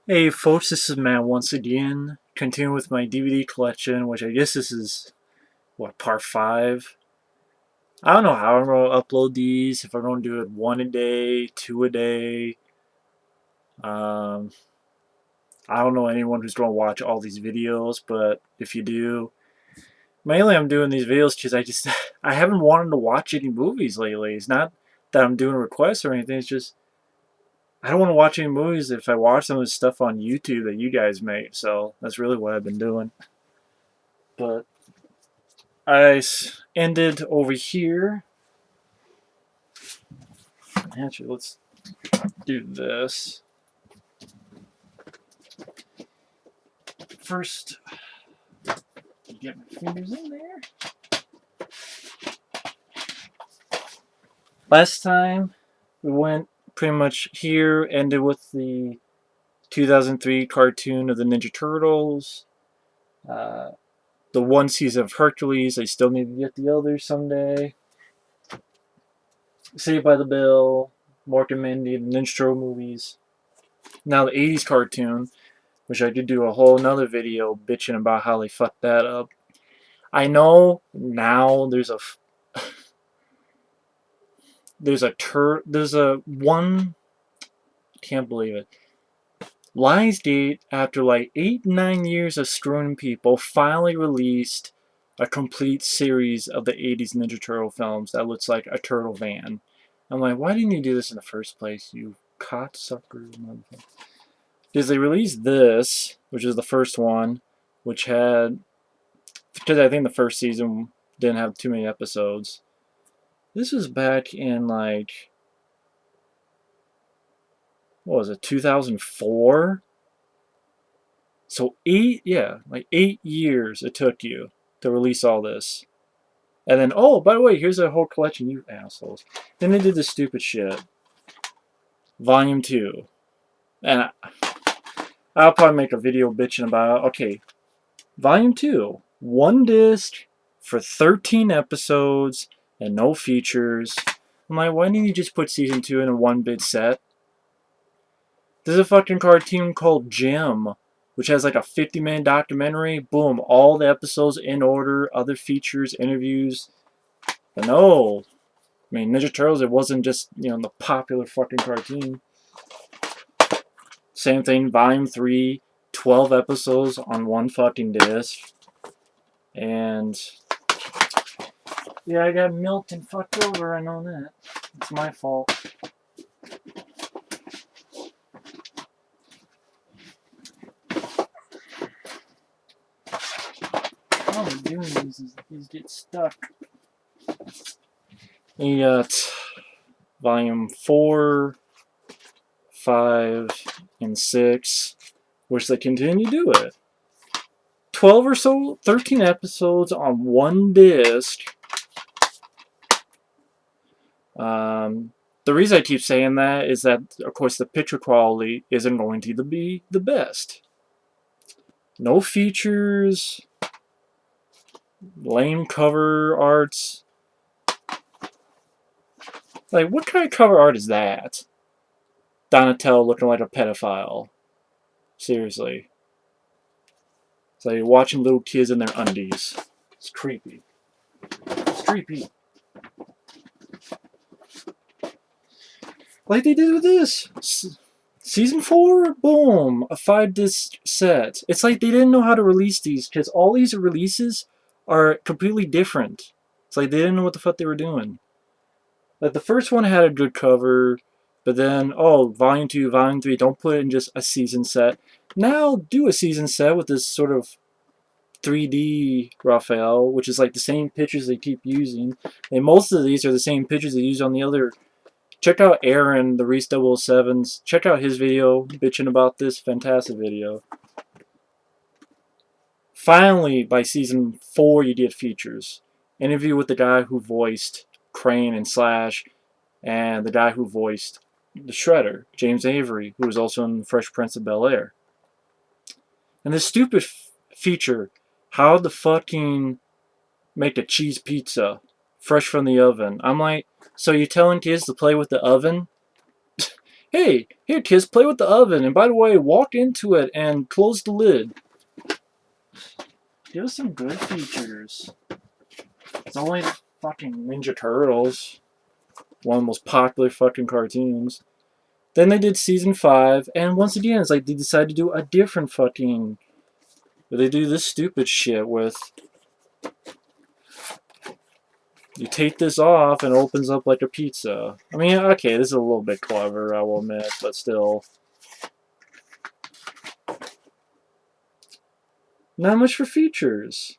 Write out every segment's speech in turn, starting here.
Hey folks, this is Matt once again, continuing with my DVD collection, which I guess this is, what, part 5? I don't know how I'm going to upload these, if I'm going to do it 1 a day, 2 a day. Um, I don't know anyone who's going to watch all these videos, but if you do, mainly I'm doing these videos because I haven't wanted to watch any movies lately. It's not that I'm doing requests or anything, it's just, I don't want to watch any movies if I watch some of the stuff on YouTube that you guys make, so that's really what I've been doing. But I ended over here. Actually, let's do this. First, get my fingers in there. Last time, we went pretty much here, ended with the 2003 cartoon of the Ninja Turtles. Uh, the one season of Hercules. I still need to get the others someday. Saved by the Bell, Mork and Mindy, the Ninja Turtle movies. Now the 80s cartoon, which I did do a whole nother video bitching about how they fucked that up. I know now there's one, can't believe it. Lionsgate, after like 8-9 years of screwing people, finally released a complete series of the 80s Ninja Turtle films that looks like a turtle van. I'm like, why didn't you do this in the first place, you cocksucker motherfucker? Because they released this, which is the first one, which had, because I think the first season didn't have too many episodes. This was back in like, what was it, 2004? So like 8 years it took you to release all this. And then, oh, by the way, here's a whole collection, you assholes. Then they did this stupid shit. Volume 2. And I'll probably make a video bitching about it. Okay, Volume 2. One disc for 13 episodes and no features. I'm like, why didn't you just put Season 2 in a one-bit set? There's a fucking cartoon called Jim, which has like a 50-minute documentary. Boom, all the episodes in order, other features, interviews. But no. I mean, Ninja Turtles, it wasn't just, the popular fucking cartoon. Same thing, Volume 3, 12 episodes on one fucking disc. And yeah, I got milked and fucked over, I know that. It's my fault. All I'm doing is these get stuck. You got Volume 4, 5, and 6, which they continue to do it. 12 or so, 13 episodes on one disc. The reason I keep saying that is that, of course, the picture quality isn't going to be the best. No features, lame cover arts. Like, what kind of cover art is that? Donatello looking like a pedophile. Seriously. It's like watching little kids in their undies. It's creepy. It's creepy. Like they did with this. Season 4, boom, a 5-disc set. It's like they didn't know how to release these, because all these releases are completely different. It's like they didn't know what the fuck they were doing. Like the first one had a good cover, but then, oh, Volume 2, Volume 3, don't put it in just a season set. Now do a season set with this sort of 3D Raphael, which is like the same pictures they keep using. And most of these are the same pictures they use on the other. Check out Aaron, the Reese 007's. Check out his video bitching about this. Fantastic video. Finally, by season 4, you get features. Interview with the guy who voiced Crane and Slash, and the guy who voiced the Shredder, James Avery, who was also in Fresh Prince of Bel-Air. And this stupid feature, how to fucking make a cheese pizza fresh from the oven. I'm like, so you're telling kids to play with the oven? Hey, here kids, play with the oven, and by the way, walk into it and close the lid. Give us some good features. It's only fucking Ninja Turtles. One of the most popular fucking cartoons. Then they did season 5, and once again, it's like they decided to do a different fucking... They do this stupid shit with... You take this off and it opens up like a pizza. I mean, okay, this is a little bit clever, I will admit, but still. Not much for features.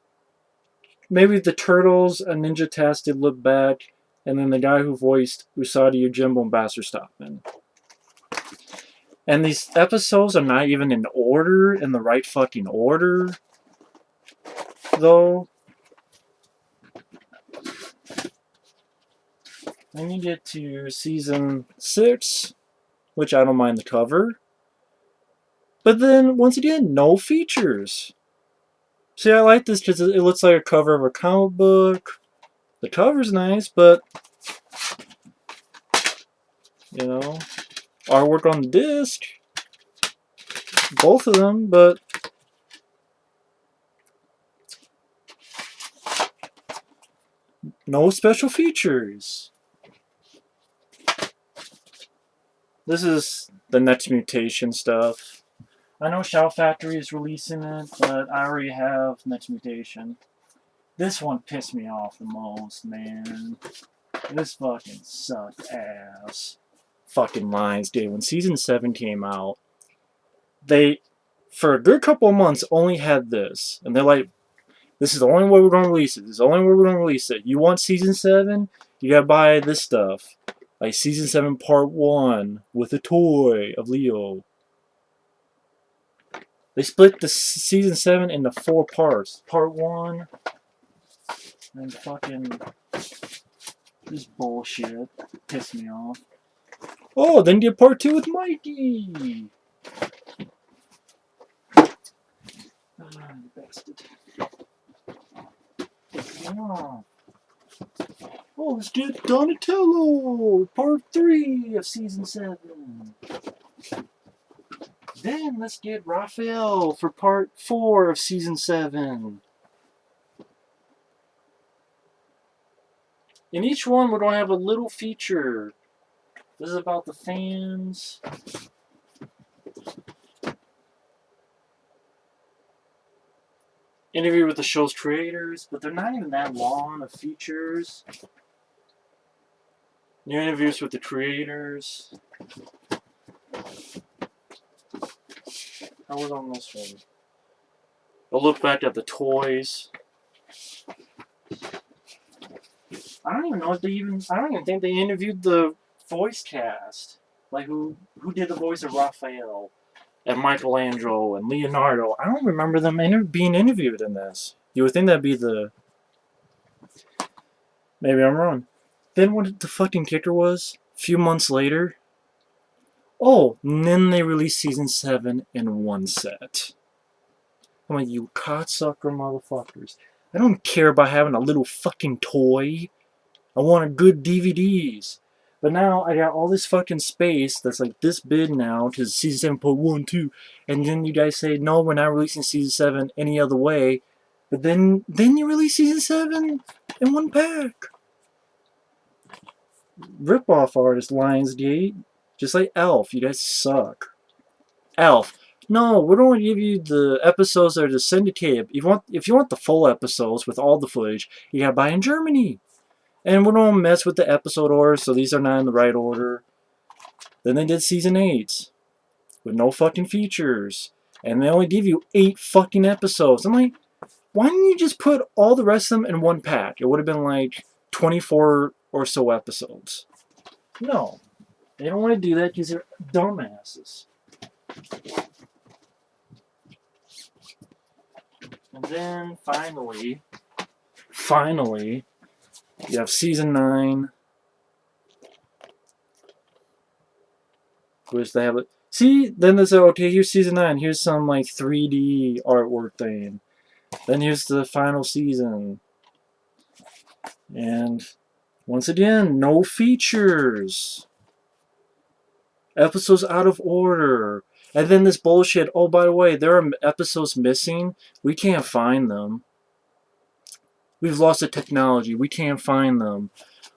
Maybe the Turtles, a Ninja Test did look back, and then the guy who voiced Usagi Yojimbo and Buster Stockman. And these episodes are not even in order, in the right fucking order, though. Then you get to season 6, which I don't mind the cover. But then, once again, no features. See, I like this because it looks like a cover of a comic book. The cover's nice, but, you know, artwork on the disc. Both of them, but no special features. This is the next Mutation stuff. I know Shout Factory is releasing it, but I already have Next Mutation. This one pissed me off the most, man. This fucking sucked ass. Fucking lines, dude. When season 7 came out, they, for a good couple of months, only had this. And they're like, this is the only way we're going to release it. This is the only way we're going to release it. You want season 7? You gotta buy this stuff. Like season 7 part 1 with a toy of Leo. They split the season 7 into 4 parts. Part 1, and fucking this bullshit pissed me off. Oh, then get part 2 with Mikey. Ah, bastard. Oh. Oh, let's get Donatello, part 3 of season 7. Then let's get Raphael for part 4 of season 7. In each one, we're going to have a little feature. This is about the fans. Interview with the show's creators, but they're not even that long of features. New interviews with the creators. How was on this one? A look back at the toys. I don't even know if they even... I don't even think they interviewed the voice cast. Like, who did the voice of Raphael? And Michelangelo and Leonardo. I don't remember them being interviewed in this. You would think that'd be the... Maybe I'm wrong. Then what the fucking kicker was, a few months later... Oh, and then they released season 7 in one set. I'm like, you cocksucker motherfuckers. I don't care about having a little fucking toy. I wanted good DVDs. But now I got all this fucking space that's like this big now, because season 7 put 1, 2. And then you guys say, no, we're not releasing season 7 any other way. But then you release season 7 in one pack. Rip-off artist, Lionsgate. Just like Elf, you guys suck. Elf. No, we're going to give you the episodes that are syndicated. If you want the full episodes with all the footage, you gotta buy in Germany. And we don't mess with the episode order, so these are not in the right order. Then they did season 8 with no fucking features. And they only give you 8 fucking episodes. I'm like, why didn't you just put all the rest of them in one pack? It would have been like 24 or so episodes. No. They don't want to do that because they're dumbasses. And then finally, you have season 9. Which they have it. See, then they say, okay, here's season 9. Here's some like 3D artwork thing. Then here's the final season. And once again, no features. Episodes out of order. And then this bullshit, oh, by the way, there are episodes missing. We can't find them. We've lost the technology. We can't find them.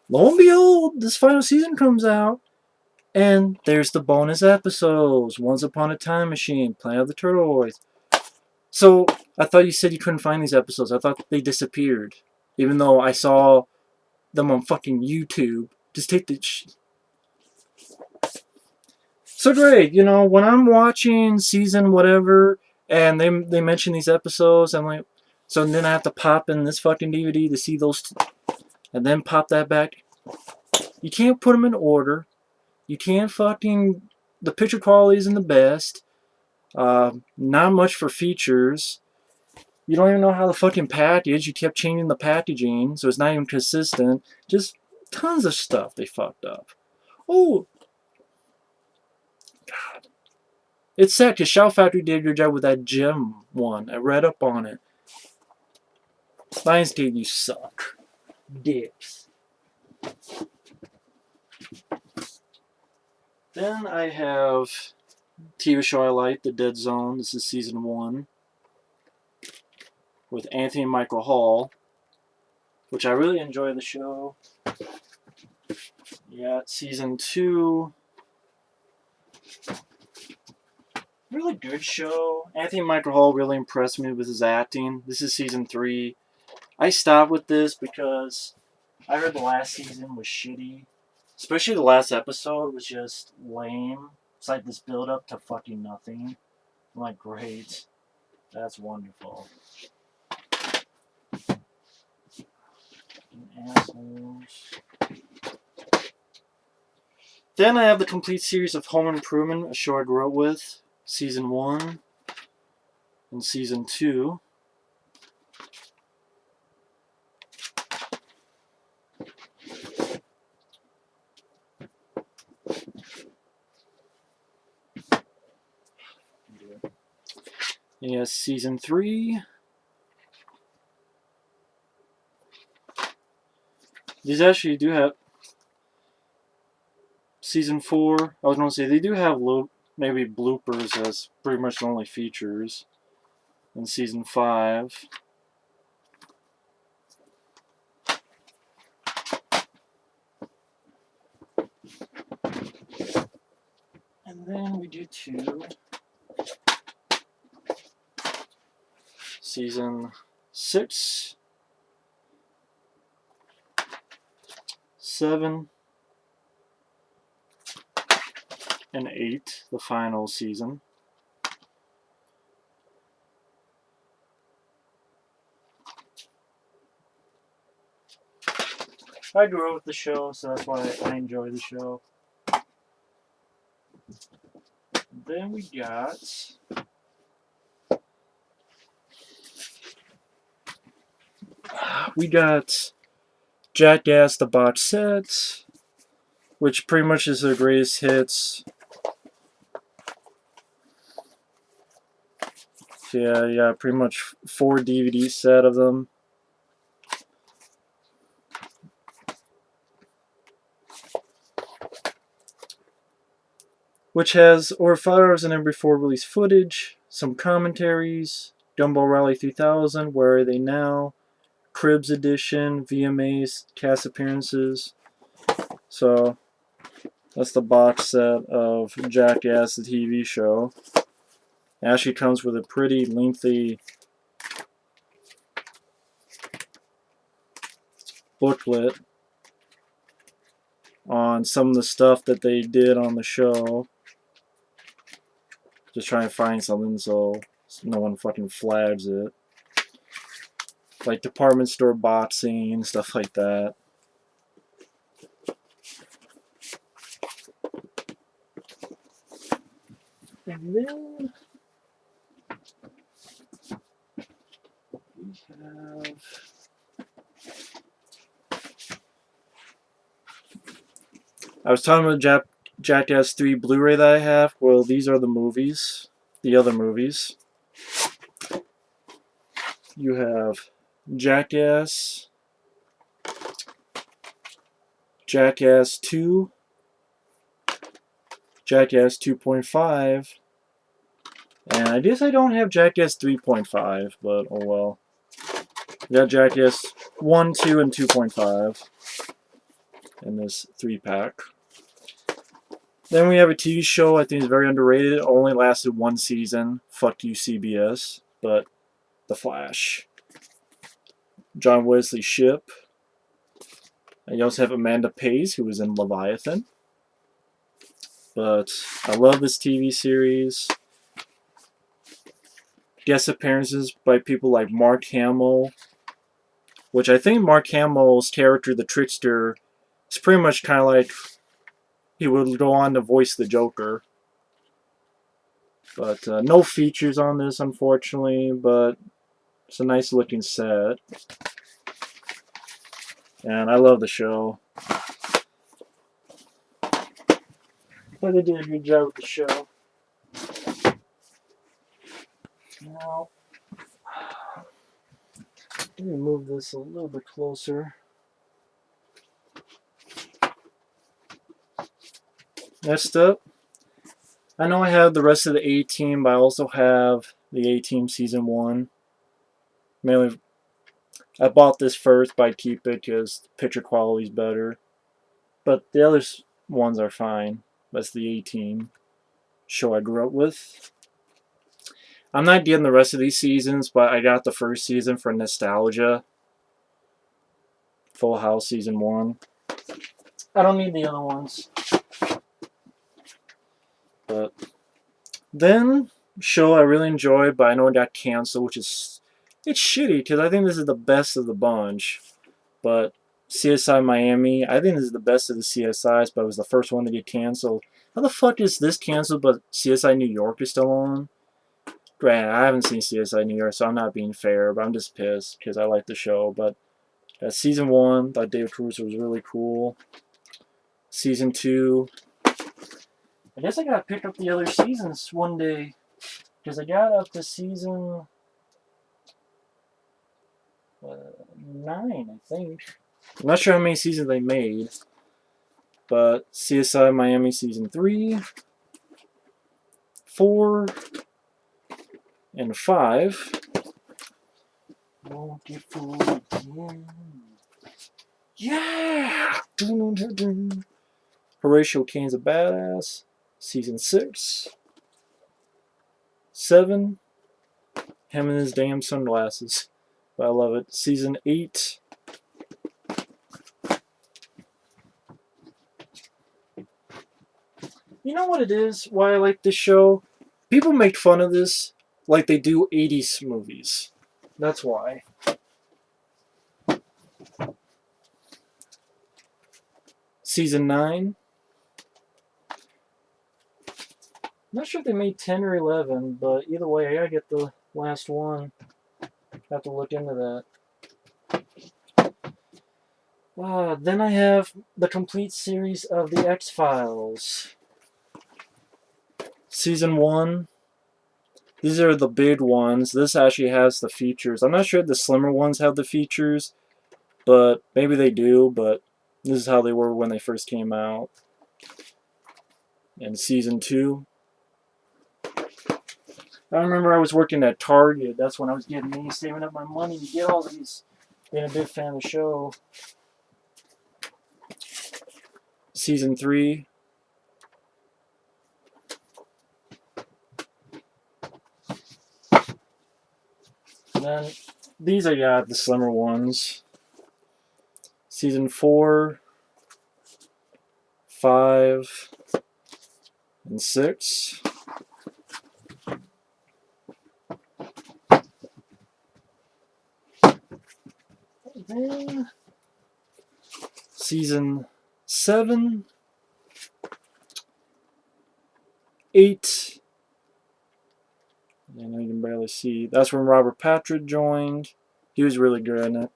Lo and behold, this final season comes out. And there's the bonus episodes. Once Upon a Time Machine, Planet of the Turtles. So, I thought you said you couldn't find these episodes. I thought they disappeared. Even though I saw them on fucking YouTube. Just take the... So great, you know, when I'm watching season whatever, and they mention these episodes, I'm like... So then I have to pop in this fucking DVD to see those... And then pop that back. You can't put them in order. You can't fucking... The picture quality isn't the best. Not much for features. You don't even know how the fucking package. You kept changing the packaging, so it's not even consistent. Just tons of stuff they fucked up. Oh, God. It's sad because Shout Factory did a good job with that gem one. I read up on it. Lionsgate, you suck. Dicks. Then I have TV show I like, The Dead Zone. This is season 1. With Anthony Michael Hall, which I really enjoy the show. Yeah, season 2. Really good show. Anthony Michael Hall really impressed me with his acting. This is season 3. I stopped with this because I heard the last season was shitty. Especially the last episode was just lame. It's like this build up to fucking nothing. I'm like, great. That's wonderful. Assholes. Then I have the complete series of Home Improvement, a show I grew up with. Season 1 and Season 2. Yes, Season 3. These actually do have Season 4. I was going to say, they do have maybe bloopers as pretty much the only features in Season 5. And then we do 2. Season 6. 7. And 8, the final season. I grew up with the show, so that's why I enjoy the show. Then we got Jackass the Box Sets, which pretty much is their greatest hits. So yeah, pretty much 4 DVD set of them. Which has over 5 hours in every 4 release footage, some commentaries, Gumball Rally 3000, Where Are They Now, Cribs Edition, VMAs, cast appearances. So that's the box set of Jackass the TV show. It actually comes with a pretty lengthy booklet on some of the stuff that they did on the show. Just trying to find something so no one fucking flags it. Like department store boxing, stuff like that. And then we have I was talking about Jackass 3 Blu-ray that I have. Well, these are the movies. The other movies. You have Jackass, Jackass 2, Jackass 2.5. And I guess I don't have Jackass 3.5, but oh well. We got Jackass 1, 2, and 2.5 in this 3-pack. Then we have a TV show I think is very underrated. It only lasted 1 season. Fuck you, CBS. But The Flash. John Wesley Shipp. And you also have Amanda Pays, who was in Leviathan. But I love this TV series. Guest appearances by people like Mark Hamill, which I think Mark Hamill's character, the Trickster, is pretty much kind of like he would go on to voice the Joker. But no features on this, unfortunately, but it's a nice looking set. And I love the show. But they did a good job with the show. Now, let me move this a little bit closer. Next up, I know I have the rest of the A-Team, but I also have the A-Team Season 1. Mainly, I bought this first, but I keep it because the picture quality is better. But the other ones are fine. That's the A-Team show I grew up with. I'm not getting the rest of these seasons, but I got the first season for nostalgia. Full House Season 1. I don't need the other ones. But then, show I really enjoyed, but I know it got canceled, which is, it's shitty, because I think this is the best of the bunch. But CSI Miami, I think this is the best of the CSIs, but it was the first one to get canceled. How the fuck is this canceled, but CSI New York is still on? Granted, I haven't seen CSI New York, so I'm not being fair, but I'm just pissed, because I like the show. But Season 1, thought David Caruso was really cool. Season 2, I guess I gotta pick up the other seasons one day, because I got up to Season 9, I think. I'm not sure how many seasons they made, but CSI Miami Season 3, 4, and 5. Won't get fooled again. Yeah! Horatio Cain's a Badass. Season 6. 7. Him and his damn sunglasses. But I love it. Season 8. You know what it is? Why I like this show? People make fun of this like they do 80s movies. That's why. Season 9. Not sure if they made 10 or 11, but either way, I gotta get the last one. Have to look into that. Then I have the complete series of The X-Files. Season 1. These are the big ones. This actually has the features. I'm not sure if the slimmer ones have the features, but maybe they do, but this is how they were when they first came out. And Season 2. I remember I was working at Target. That's when I was getting these, saving up my money to get all these. Being a big fan of the show. Season 3. And then these I got the slimmer ones. Season 4, 5, and 6. Then Season 7, 8. I know you can barely see. That's when Robert Patrick joined. He was really good in it.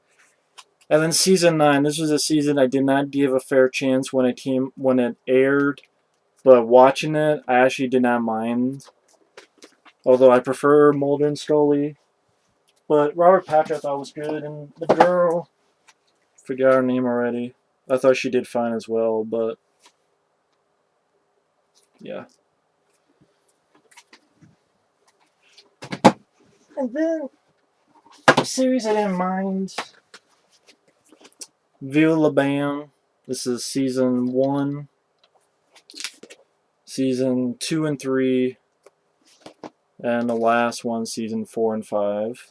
And then Season 9. This was a season I did not give a fair chance when it aired. But watching it, I actually did not mind. Although I prefer Mulder and Scully. But Robert Patrick I thought was good. And the girl, forgot her name already. I thought she did fine as well. But Yeah. And then, a series I didn't mind. Viva La Bam. This is season 1. Season 2 and 3. And the last one, season 4 and 5.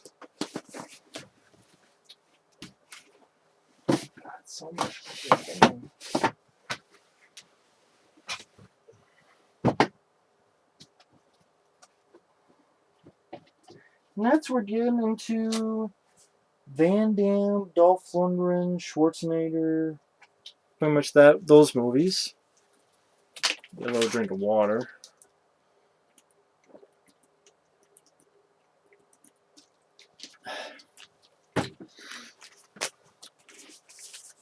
God, so much shit. Next, we're getting into Van Damme, Dolph Lundgren, Schwarzenegger. Pretty much those movies. Get a little drink of water.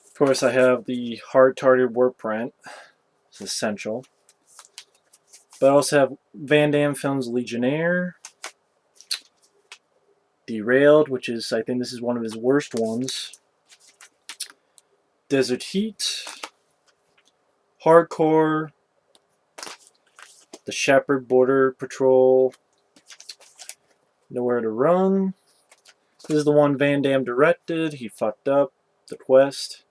Of course, I have the hard-targeted work print. It's essential. But I also have Van Damme Films Legionnaire. Derailed, which is, I think this is one of his worst ones. Desert Heat. Hardcore. The Shepherd Border Patrol. Nowhere to Run. This is the one Van Damme directed. He fucked up. The Quest.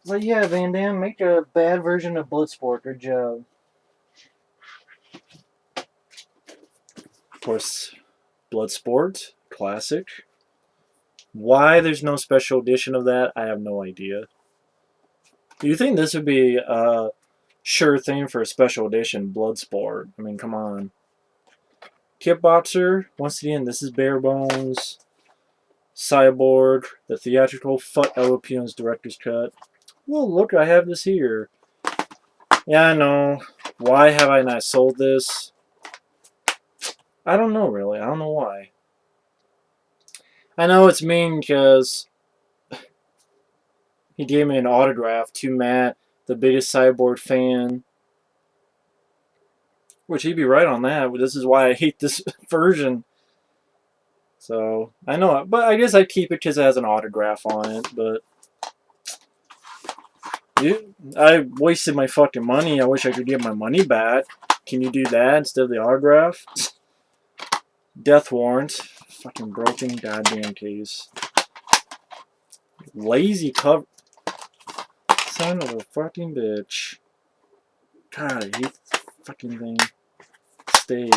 So yeah, Van Damme, make a bad version of Bloodsport. Good job. Of course, Bloodsport. Classic. Why there's no special edition of that, I have no idea. Do you think this would be a sure thing for a special edition? Bloodsport. I mean, come on. Kickboxer. Once again, this is bare bones. Cyborg. The theatrical. Fuck LOPN's director's cut. Well, look, I have this here. Yeah, I know. Why have I not sold this? I don't know, really. I don't know why. I know it's mean because he gave me an autograph to Matt, the biggest Cyborg fan. Which he'd be right on that. This is why I hate this version. So, I know. But I guess I keep it because it has an autograph on it. But I wasted my fucking money. I wish I could get my money back. Can you do that instead of the autograph? Death Warrant. Fucking broken goddamn case. Lazy cover. Son of a fucking bitch. God, I hate this fucking thing. Stay.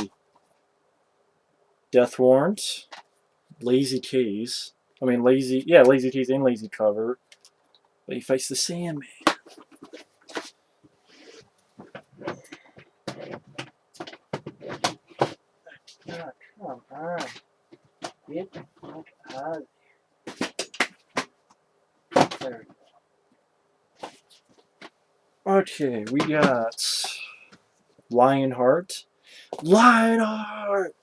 Death Warrant. Lazy case. I mean, lazy. Yeah, lazy case and lazy cover. But he fights the Sandman. God, come on. Get the fuck out of here. There we go. Okay, we got Lionheart. Lionheart!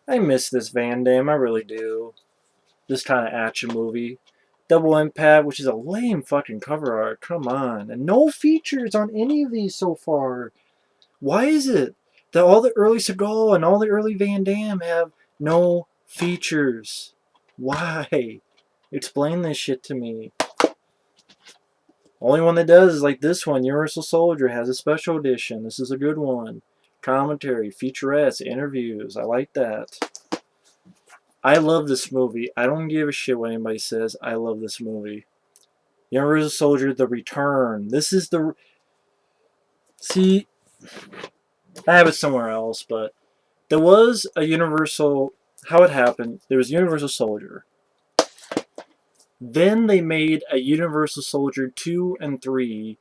I miss this Van Damme, I really do. This kind of action movie. Double Impact, which is a lame fucking cover art. Come on. And no features on any of these so far. Why is it that all the early Seagal and all the early Van Damme have no features? Why? Explain this shit to me. Only one that does is like this one. Universal Soldier has a special edition. This is a good one. Commentary, featurettes, interviews. I like that. I love this movie. I don't give a shit what anybody says. I love this movie. Universal Soldier, The Return. This is the... See, I have it somewhere else, but there was a Universal... How it happened, there was Universal Soldier. Then they made a Universal Soldier 2 and 3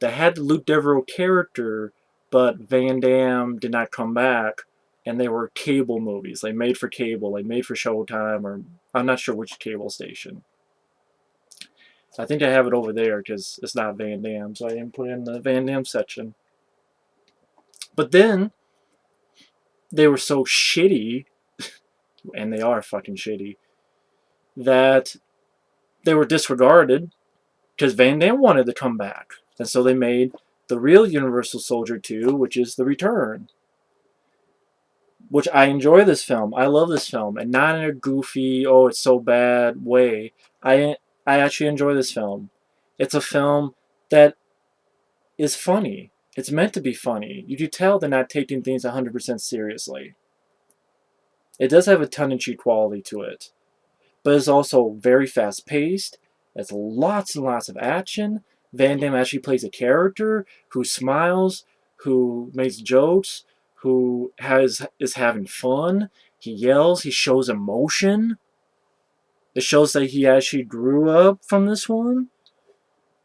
that had the Luke Devereaux character, but Van Damme did not come back. And they were cable movies. They made for cable. They made for Showtime, or I'm not sure which cable station. I think I have it over there because it's not Van Damme, so I didn't put it in the Van Damme section. But then they were so shitty, and they are fucking shitty, that they were disregarded because Van Damme wanted to come back. And so they made the real Universal Soldier 2, which is The Return. Which I enjoy this film. I love this film. And not in a goofy, oh, it's so bad way. I actually enjoy this film. It's a film that is funny. It's meant to be funny. You can tell they're not taking things 100% seriously. It does have a tongue-in-cheek quality to it, but it's also very fast-paced. It's lots and lots of action. Van Damme actually plays a character who smiles, who makes jokes, who is having fun. He yells. He shows emotion. It shows that he actually grew up from this one.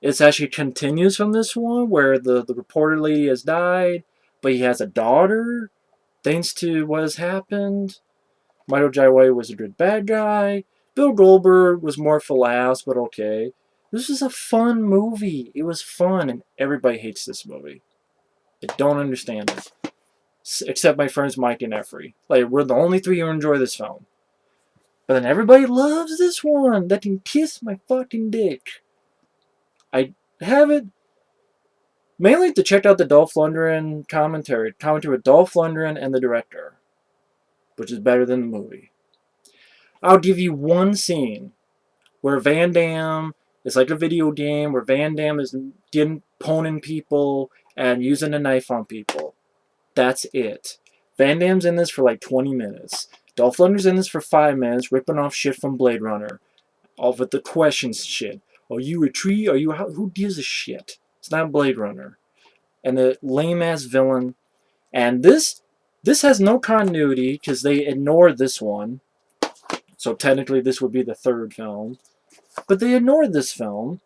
It actually continues from this one, where the reporter lady has died, but he has a daughter, thanks to what has happened. Michael Jai White was a good bad guy. Bill Goldberg was more for laughs, but okay. This was a fun movie. It was fun, and everybody hates this movie. I don't understand it. Except my friends Mike and Effrey. Like, we're the only three who enjoy this film. But then everybody loves this one. That can kiss my fucking dick. I have it mainly to check out the Dolph Lundgren commentary with Dolph Lundgren and the director, which is better than the movie. I'll give you one scene where Van Damme is like a video game where Van Damme is poning people and using a knife on people. That's it. Van Damme's in this for like 20 minutes. Dolph Lundgren's in this for 5 minutes, ripping off shit from Blade Runner. All with the questions shit. Are you a tree? Are you a house? Who gives a shit? It's not Blade Runner. And the lame-ass villain. And this has no continuity because they ignored this one. So technically this would be the third film. But they ignored this film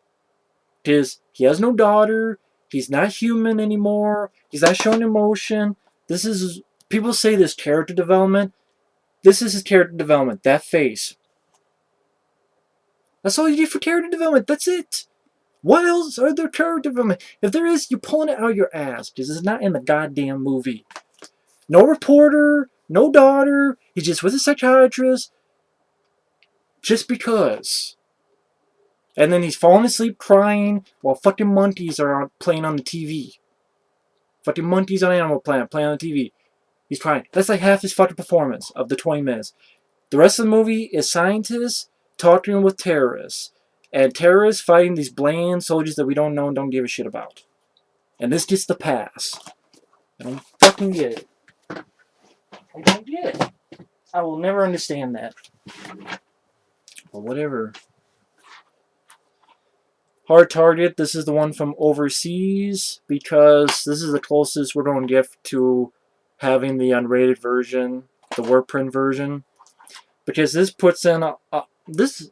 because he has no daughter. He's not human anymore. He's not showing emotion. This is... People say this character development. This is his character development. That face. That's all you need for character development. That's it. What else are there character development? If there is, you're pulling it out of your ass because it's not in the goddamn movie. No reporter, no daughter. He's just with a psychiatrist. Just because. And then he's falling asleep crying while fucking monkeys are playing on the TV. Fucking monkeys on Animal Planet playing on the TV. He's crying. That's like half his fucking performance of the 20 minutes. The rest of the movie is scientists talking with terrorists. And terrorists fighting these bland soldiers that we don't know and don't give a shit about. And this gets the pass. I don't fucking get it. I don't get it. I will never understand that. But whatever. Hard target. This is the one from overseas because this is the closest we're going to get to having the unrated version, the work print version. Because this puts in this.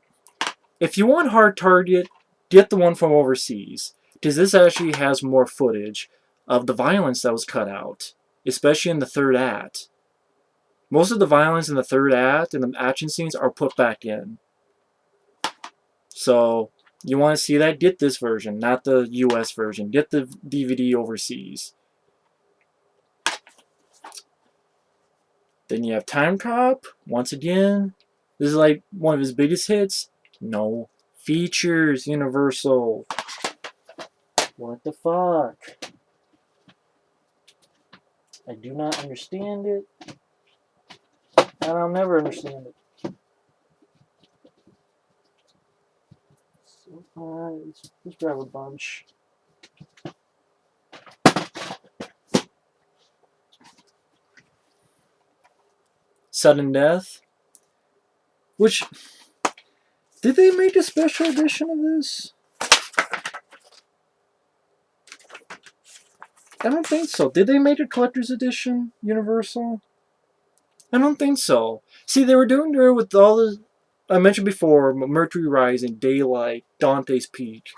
If you want hard target, get the one from overseas. Because this actually has more footage of the violence that was cut out. Especially in the third act. Most of the violence in the third act and the action scenes are put back in. So, you want to see that? Get this version, not the US version. Get the DVD overseas. Then you have Timecop. Once again, this is like one of his biggest hits. No features, Universal. What the fuck? I do not understand it. And I'll never understand it. So, let's grab a bunch. Sudden Death. Which... Did they make a special edition of this? I don't think so. Did they make a collector's edition, Universal? I don't think so. See, they were doing it with all the... I mentioned before, Mercury Rising, Daylight, Dante's Peak.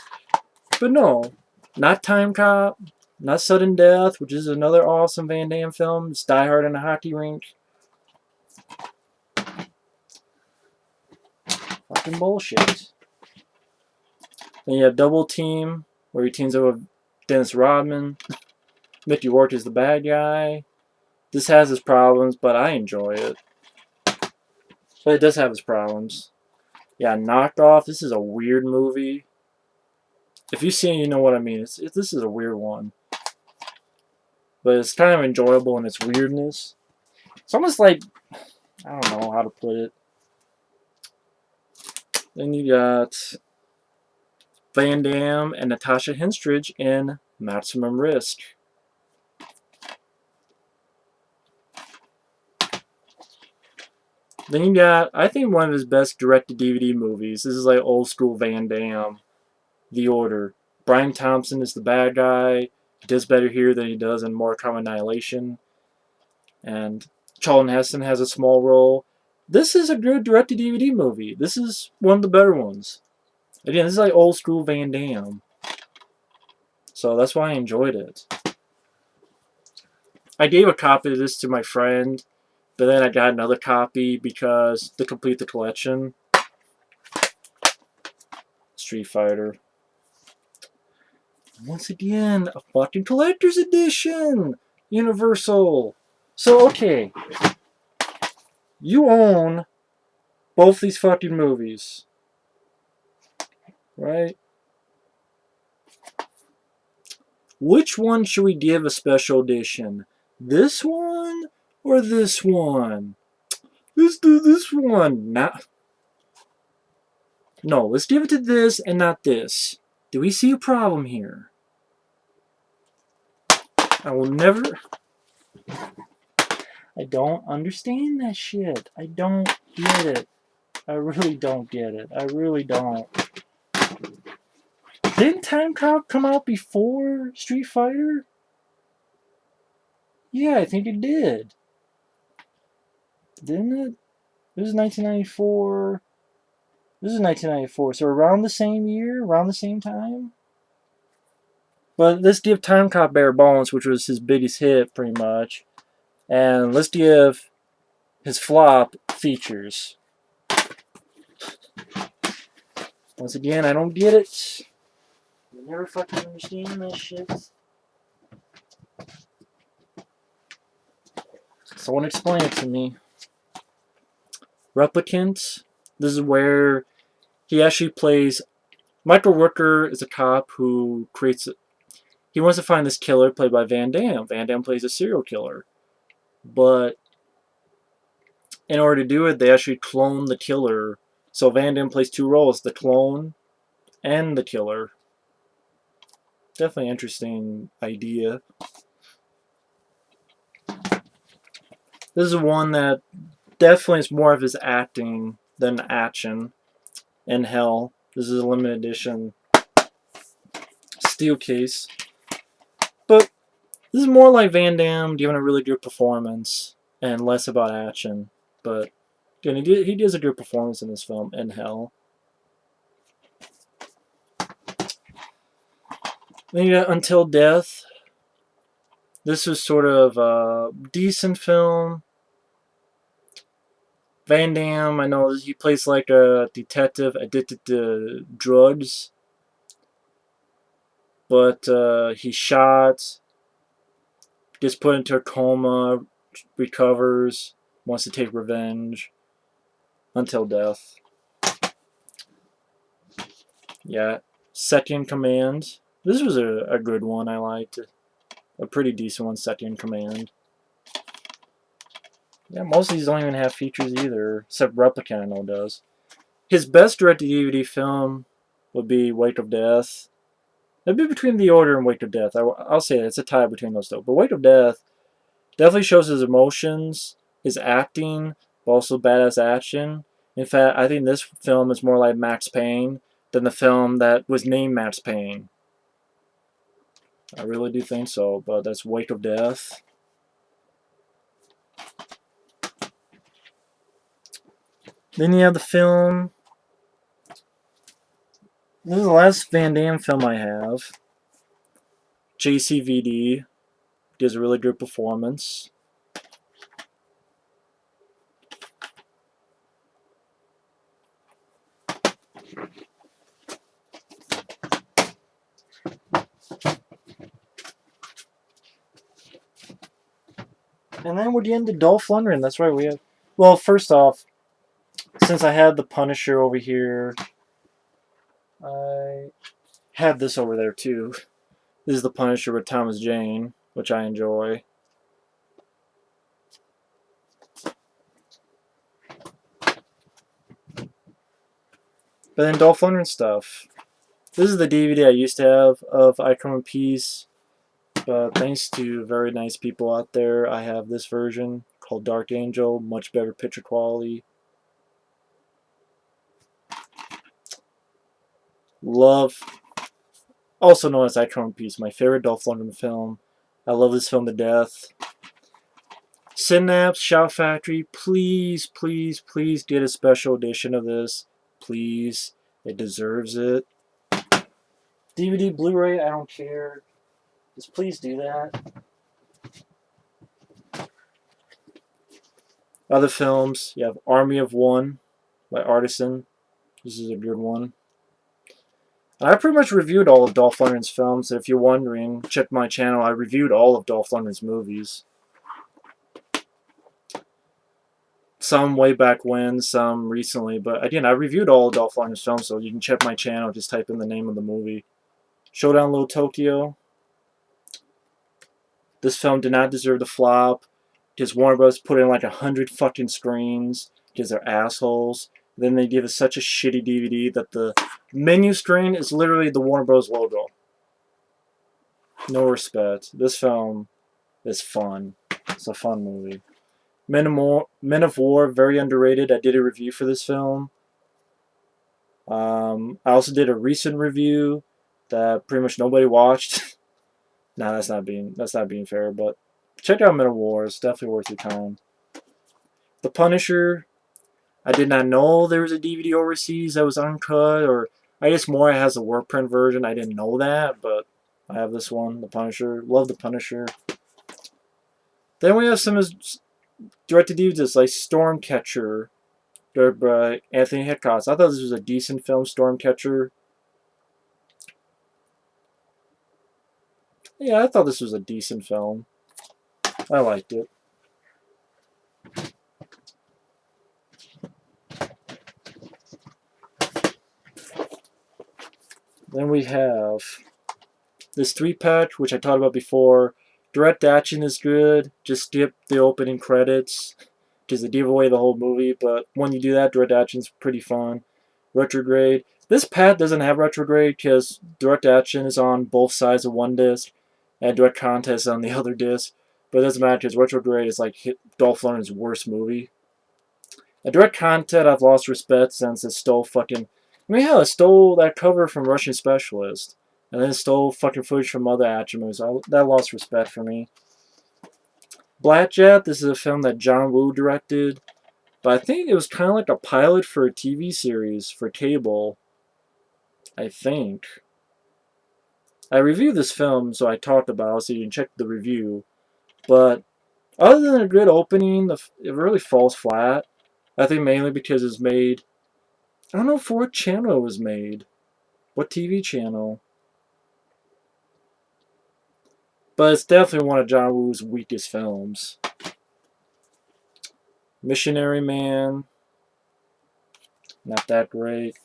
But no, not Timecop, not Sudden Death, which is another awesome Van Damme film. It's Die Hard in a hockey rink. Fucking bullshit. Then you have Double Team, where he teams up with Dennis Rodman. Mickey Rourke is the bad guy. This has its problems, but I enjoy it. But it does have its problems. Yeah, Knockoff. This is a weird movie. If you've seen it, you know what I mean. This is a weird one. But it's kind of enjoyable in its weirdness. It's almost like... I don't know how to put it. Then you got Van Damme and Natasha Henstridge in Maximum Risk. Then you got, I think, one of his best direct-to-DVD movies. This is like old school Van Damme. The Order. Brian Thompson is the bad guy. He does better here than he does in Mortal Kombat Annihilation. And Charlton Heston has a small role. This is a good direct-to-DVD movie. This is one of the better ones. Again, this is like old school Van Damme. So that's why I enjoyed it. I gave a copy of this to my friend, but then I got another copy because to complete the collection. Streetfighter. Once again, a fucking collector's edition! Universal. So, okay. You own both these fucking movies. Right? Which one should we give a special edition? This one or this one? Let's do this one. No, let's give it to this and not this. Do we see a problem here? I will never... I don't understand that shit. I don't get it. I really don't get it. I really don't. Didn't Timecop come out before Street Fighter? Yeah, I think it did. Didn't it? It was 1994. This is 1994, so around the same year, around the same time. But let's give Timecop Bare Bones, which was his biggest hit, pretty much. And let's give his flop Features. Once again, I don't get it. I never fucking understand that shit. Someone explain it to me. Replicant. This is where he actually plays... Michael Rooker is a cop who creates... He wants to find this killer played by Van Damme. Van Damme plays a serial killer. But in order to do it, they actually clone the killer. So Van Damme plays two roles, the clone and the killer. Definitely interesting idea. This is one that definitely is more of his acting than action. In Hell. This is a limited edition steel case. But this is more like Van Damme giving a really good performance and less about action. But again, he does a good performance in this film, In Hell. Then you got Until Death. This was sort of a decent film. Van Damme, I know he plays like a detective addicted to drugs. But he's shot, gets put into a coma, recovers, wants to take revenge. Until Death. Yeah. Second Command. This was a good one I liked. A pretty decent one, Second Command. Yeah, most of these don't even have features either, except Replicant I know does. His best direct-to-DVD film would be Wake of Death. It'd be between The Order and Wake of Death. I'll say it's a tie between those two. But Wake of Death definitely shows his emotions, his acting, but also badass action. In fact, I think this film is more like Max Payne than the film that was named Max Payne. I really do think so, but that's Wake of Death. Then you have the film. This is the last Van Damme film I have. JCVD. Gives a really good performance. And then we're getting to Dolph Lundgren. That's right, we have... Well, first off, since I had the Punisher over here, I have this over there too. This is the Punisher with Thomas Jane, which I enjoy. But then Dolph Lundgren stuff. This is the DVD I used to have of I Come in Peace, but thanks to very nice people out there, I have this version called Dark Angel, much better picture quality. Love, also known as I Come in Peace, my favorite Dolph Lundgren film. I love this film to death. Synapse, Shout Factory, please, please, please get a special edition of this. Please. It deserves it. DVD, Blu-ray, I don't care. Just please do that. Other films, you have Army of One by Artisan. This is a good one. I pretty much reviewed all of Dolph Lundgren's films. If you're wondering, check my channel. I reviewed all of Dolph Lundgren's movies. Some way back when, some recently. But again, I reviewed all of Dolph Lundgren's films, so you can check my channel. Just type in the name of the movie. Showdown Little Tokyo. This film did not deserve the flop. Because Warner Bros. Put in like 100 fucking screens. Because they're assholes. Then they give us such a shitty DVD that the menu screen is literally the Warner Bros. Logo. No respect. This film is fun. It's a fun movie. Men of War, very underrated. I did a review for this film. I also did a recent review that pretty much nobody watched. Nah, that's not being fair, but check out Men of War. It's definitely worth your time. The Punisher. I did not know there was a DVD overseas that was uncut, or I guess Mora has a work print version. I didn't know that, but I have this one, The Punisher. Love The Punisher. Then we have some directed DVDs like Stormcatcher, directed by Anthony Hitchcock. I thought this was a decent film, Stormcatcher. Yeah, I thought this was a decent film. I liked it. Then we have this 3-pack, which I talked about before. Direct action is good. Just skip the opening credits, because they give away the whole movie. But when you do that, direct action is pretty fun. Retrograde. This pack doesn't have Retrograde because direct action is on both sides of one disc, and direct contest is on the other disc. But it doesn't matter because Retrograde is like Dolph Lundgren's worst movie. And direct content, I've lost respect since it stole fucking. I mean, hell, it stole that cover from Russian Specialist. And then it stole fucking footage from other action movies. That lost respect for me. Blackjack, this is a film that John Woo directed. But I think it was kind of like a pilot for a TV series for cable. I think. I reviewed this film, so I talked about it, so you can check the review. But other than a good opening, it really falls flat. I think mainly because it's made. I don't know for what channel it was made. What TV channel? But it's definitely one of John Woo's weakest films. Missionary Man. Not that great.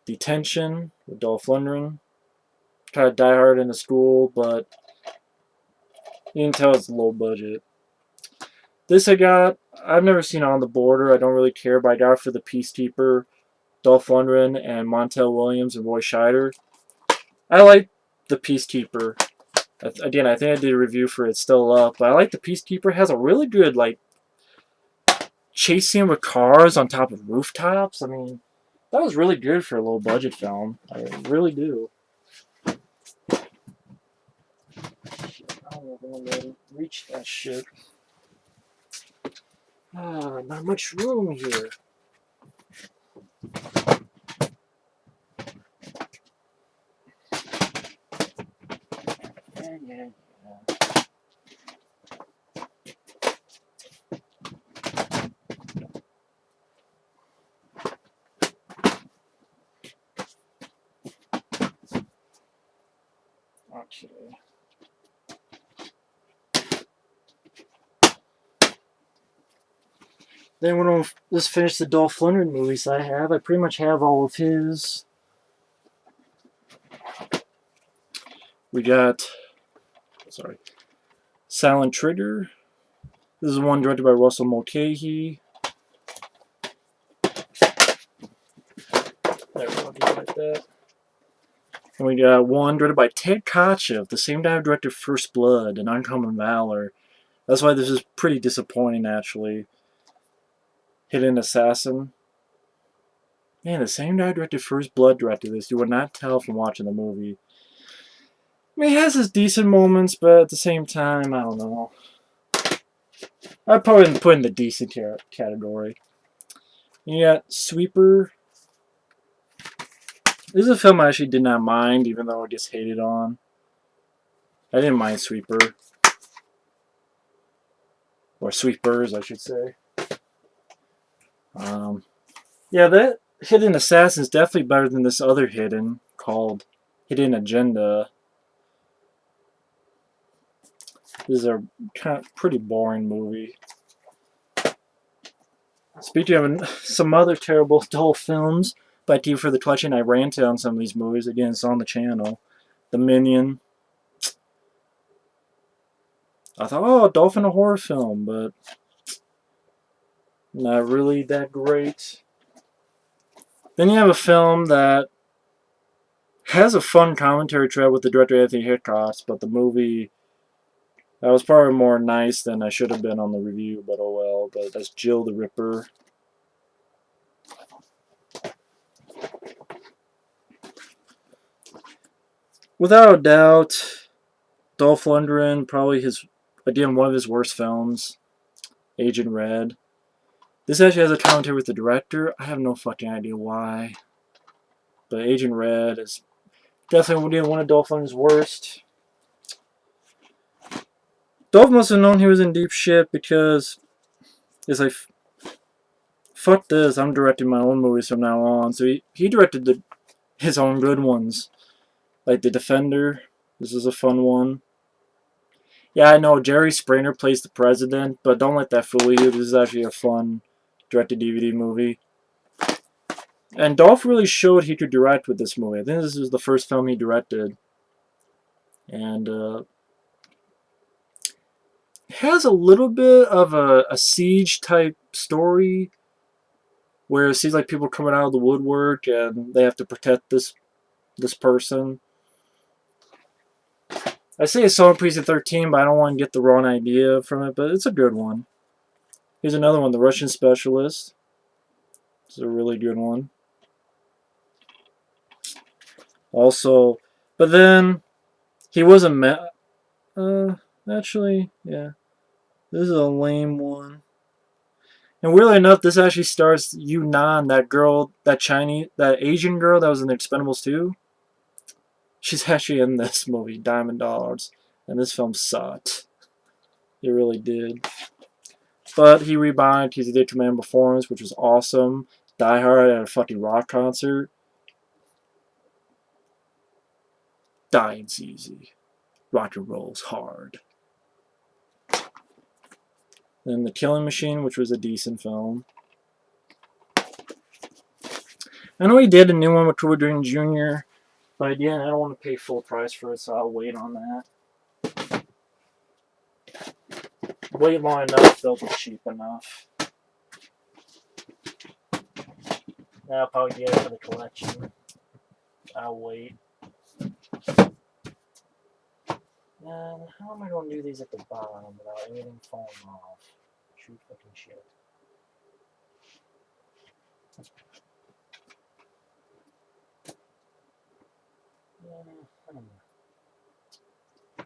Detention with Dolph Lundgren. Kind of Die Hard in the school, but you can tell it's low budget. This I've never seen On the Border. I don't really care, but I got it for The Peacekeeper. Dolph Lundgren and Montel Williams and Roy Scheider. I like The Peacekeeper. Again, I think I did a review for it, still up, but I like The Peacekeeper. It has a really good, like, chase scene with cars on top of rooftops. I mean, that was really good for a low budget film. I really do. I don't know if I'm going to reach that shit. Not much room here. Yeah. Okay. Then when let's finish the Dolph Lundgren movies I have. I pretty much have all of his. We got, Silent Trigger. This is one directed by Russell Mulcahy. There we go, like that. And we got one directed by Ted Kotcheff, the same guy who directed First Blood and Uncommon Valor. That's why this is pretty disappointing, actually. Hidden Assassin. Man, the same guy who directed First Blood directed this. You would not tell from watching the movie. I mean, he has his decent moments, but at the same time, I don't know. I'd probably put in the decent category. You got Sweeper. This is a film I actually did not mind, even though it gets hated on. I didn't mind Sweeper. Or Sweepers, I should say. Yeah, that Hidden Assassin is definitely better than this other Hidden called Hidden Agenda. This is a kind of pretty boring movie. Speaking of some other terrible, dull films, but for the collection, I ranted on some of these movies. Again, it's on the channel. The Minion. I thought, oh, Dolphin a horror film, but not really that great. Then you have a film that has a fun commentary track with the director Anthony Hickox, but the movie, I was probably more nice than I should have been on the review, but oh well. But that's Jill the Ripper. Without a doubt, Dolph Lundgren, probably one of his worst films, Agent Red. This actually has a commentary with the director. I have no fucking idea why. But Agent Red is definitely one of Dolph Lundgren's worst. Dolph must have known he was in deep shit because it's like, fuck this, I'm directing my own movies from now on. So he directed his own good ones. Like The Defender. This is a fun one. Yeah, I know Jerry Springer plays the president, but don't let that fool you. This is actually a fun direct-to-DVD movie. And Dolph really showed he could direct with this movie. I think this is the first film he directed. And it has a little bit of a siege-type story where it seems like people coming out of the woodwork and they have to protect this person. I say it's on PG-13, but I don't want to get the wrong idea from it, but it's a good one. Here's another one, The Russian Specialist. It's a really good one. Also, but then he wasn't actually, yeah. This is a lame one. And weirdly enough, this actually stars Yunnan, that girl, that Asian girl that was in The Expendables 2. She's actually in this movie, Diamond Dogs, and this film sucked. It really did. But he rebounded. He's a Dick Man performance, which was awesome. Die Hard at a fucking rock concert. Dying's easy. Rock and roll's hard. Then The Killing Machine, which was a decent film. I know he did a new one with Cuba Gooding Jr., but again, I don't want to pay full price for it, so I'll wait on that. Wait long enough, they'll be cheap enough. I'll probably get it for the collection. I'll wait. And how am I going to do these at the bottom without anything falling off? True fucking shit. I don't know.